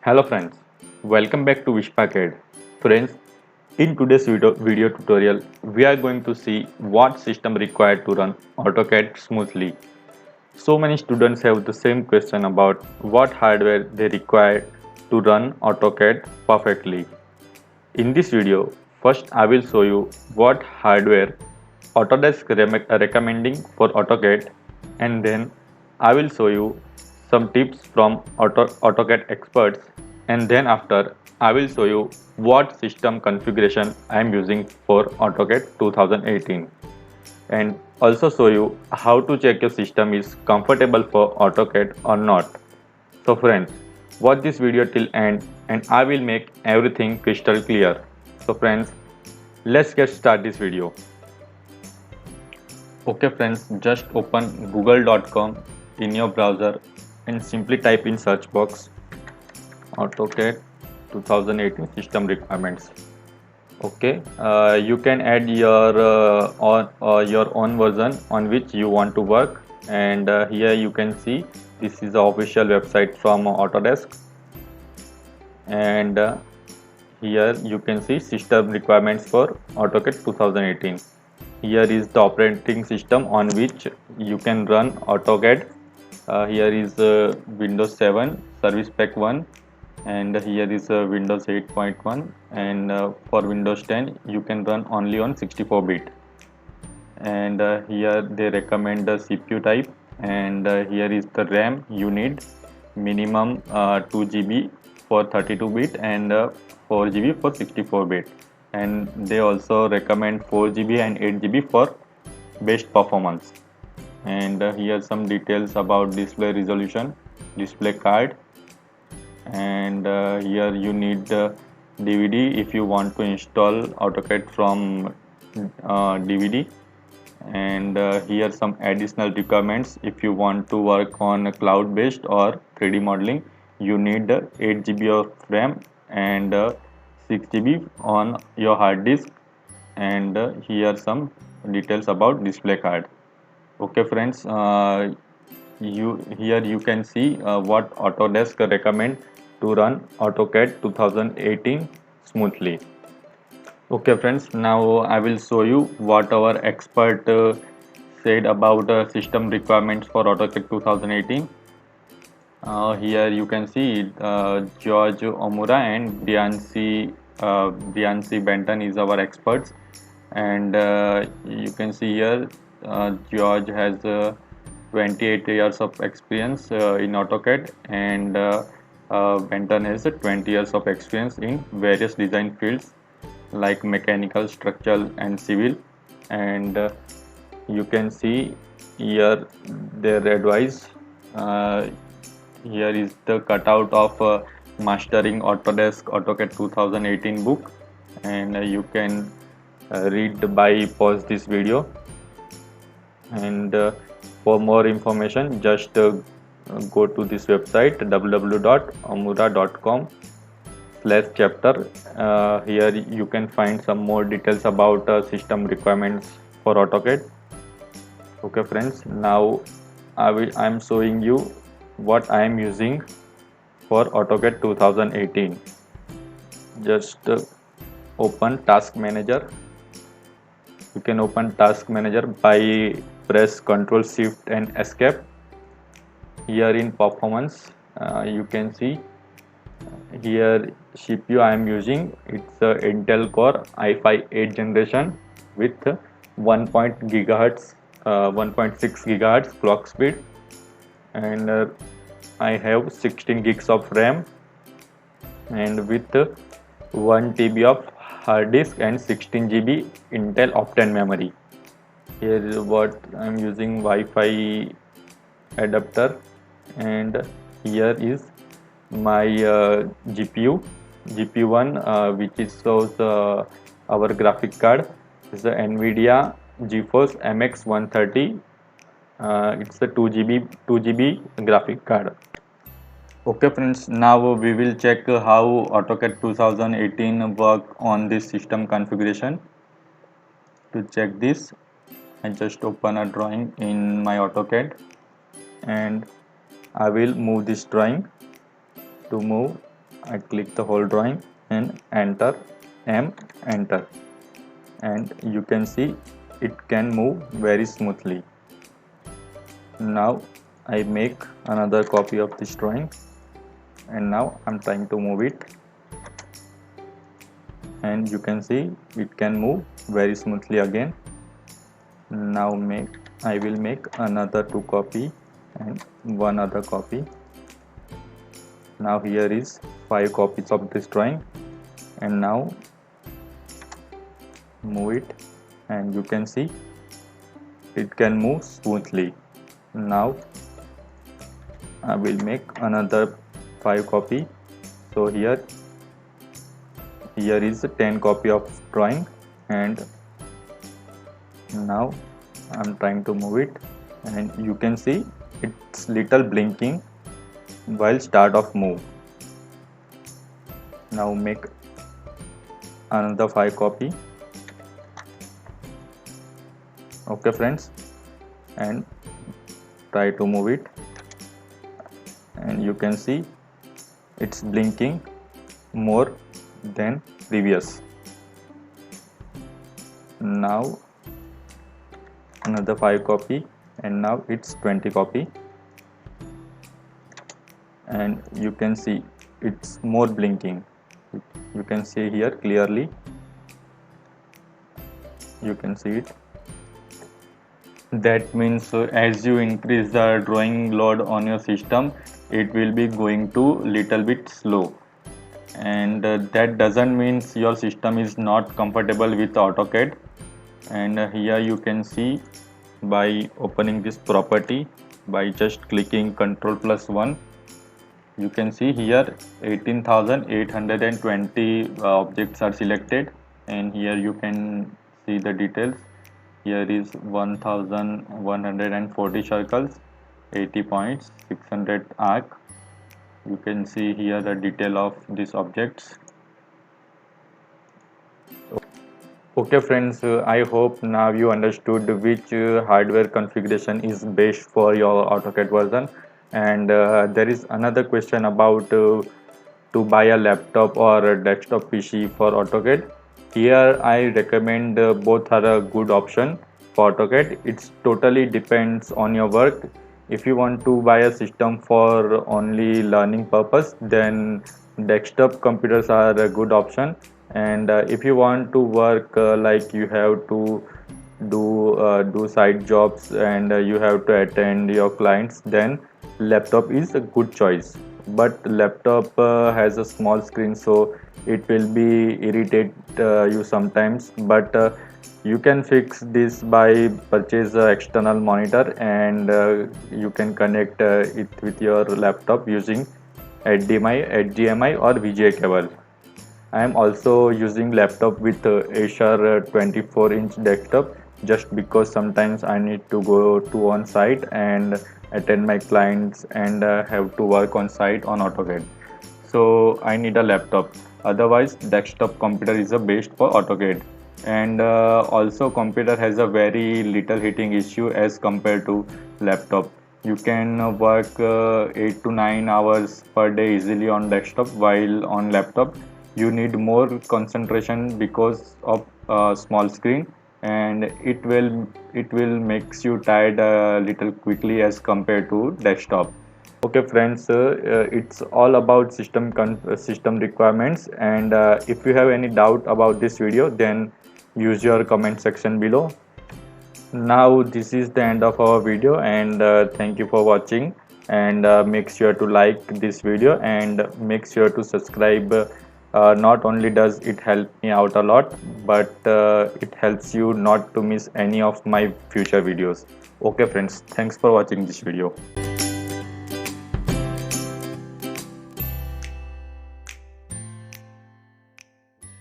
Hello friends, welcome back to Wishpacade. Friends, in today's video tutorial, we are going to see what system required to run AutoCAD smoothly. So many students have the same question about what hardware they require to run AutoCAD perfectly. In this video, first I will show you what hardware Autodesk recommending for AutoCAD, and then I will show you some tips from AutoCAD experts, and then after I will show you what system configuration I am using for AutoCAD 2018, and also show you how to check your system is comfortable for AutoCAD or not. So friends, watch this video till end and I will make everything crystal clear. So friends, let's get start this video. Okay friends, just open google.com in your browser and simply type in search box AutoCAD 2018 system requirements. Okay, you can add your own version on which you want to work, and here you can see this is the official website from Autodesk, and here you can see system requirements for AutoCAD 2018. Here is the operating system on which you can run AutoCAD. Here is Windows 7 Service Pack 1, and here is Windows 8.1, and for Windows 10 you can run only on 64-bit. And here they recommend the CPU type, and here is the RAM you need, minimum 2 GB for 32-bit and 4 GB for 64-bit, and they also recommend 4 GB and 8 GB for best performance. And here some details about display resolution, display card, and here you need DVD if you want to install AutoCAD from DVD. And here some additional requirements: if you want to work on cloud based or 3D modeling, you need 8 GB of RAM and 6 GB on your hard disk. And here some details about display card. Okay friends, you can see what Autodesk recommend to run AutoCAD 2018 smoothly. Okay friends, now I will show you what our expert said about system requirements for AutoCAD 2018. Here you can see George Omura and Briancy Benton is our experts, and you can see here George has 28 years of experience in AutoCAD, and Benton has 20 years of experience in various design fields like mechanical, structural, and civil. And you can see here their advice. Uh, Here is the cutout of Mastering Autodesk AutoCAD 2018 book, and you can read by pause this video. And for more information, just go to this website www.omura.com/chapter. Here you can find some more details about system requirements for AutoCAD. Okay friends, now I'm showing you what I am using for AutoCAD 2018. Just open Task Manager. You can open Task Manager by press Ctrl Shift and Escape. Here in Performance, you can see here CPU I am using. It's Intel Core i5 8th generation with 1.6 gigahertz clock speed, and I have 16 gigs of RAM, and with 1 TB of hard disk and 16 GB Intel Optane memory. Here is what I am using: Wi-Fi adapter, and here is my GPU1, which is shows our graphic card is the NVIDIA GeForce MX 130. It's a 2GB graphic card. Okay friends, now we will check how AutoCAD 2018 work on this system configuration. To check this, I just open a drawing in my AutoCAD, and I will move this drawing. To move, I click the whole drawing and enter enter, and you can see it can move very smoothly. Now I make another copy of this drawing, and now I'm trying to move it, and you can see it can move very smoothly again. Now I will make another 2 copy and one other copy. Now here is 5 copies of this drawing, and now move it, and you can see it can move smoothly. Now I will make another 5 copy. So here is 10 copy of drawing, and now I'm trying to move it, and you can see it's little blinking while start of move. Now make another 5 copy. Okay friends, and try to move it, and you can see it's blinking more than previous. Now another 5 copy, and now it's 20 copy, and you can see it's more blinking. You can see here clearly, you can see it. That means as you increase the drawing load on your system, it will be going to little bit slow, and that doesn't mean your system is not comfortable with AutoCAD. And here you can see, by opening this property, by just clicking Ctrl+1, you can see here 18,820 objects are selected, and here you can see the details. Here is 1140 circles, 80 points, 600 arc. You can see here the detail of these objects. Okay friends, I hope now you understood which hardware configuration is best for your AutoCAD version. And there is another question about to buy a laptop or a desktop PC for AutoCAD. Here I recommend both are a good option for AutoCAD. It's totally depends on your work. If you want to buy a system for only learning purpose, then desktop computers are a good option. And if you want to work like you have to do side jobs, and you have to attend your clients, then laptop is a good choice. But laptop has a small screen, so it will be irritate you sometimes, but you can fix this by purchase a external monitor, and you can connect it with your laptop using HDMI or VGA cable. I am also using laptop with Acer 24-inch desktop, just because sometimes I need to go to on site and attend my clients, and have to work on site on AutoCAD. So I need a laptop. Otherwise, desktop computer is the best for AutoCAD. And also computer has a very little heating issue as compared to laptop. You can work 8 to 9 hours per day easily on desktop, while on laptop you need more concentration because of small screen, and it will makes you tired a little quickly as compared to desktop. Okay friends, it's all about system requirements, and if you have any doubt about this video, then use your comment section below. Now this is the end of our video, and thank you for watching, and make sure to like this video and make sure to subscribe. Not only does it help me out a lot, but it helps you not to miss any of my future videos. Okay friends, thanks for watching this video.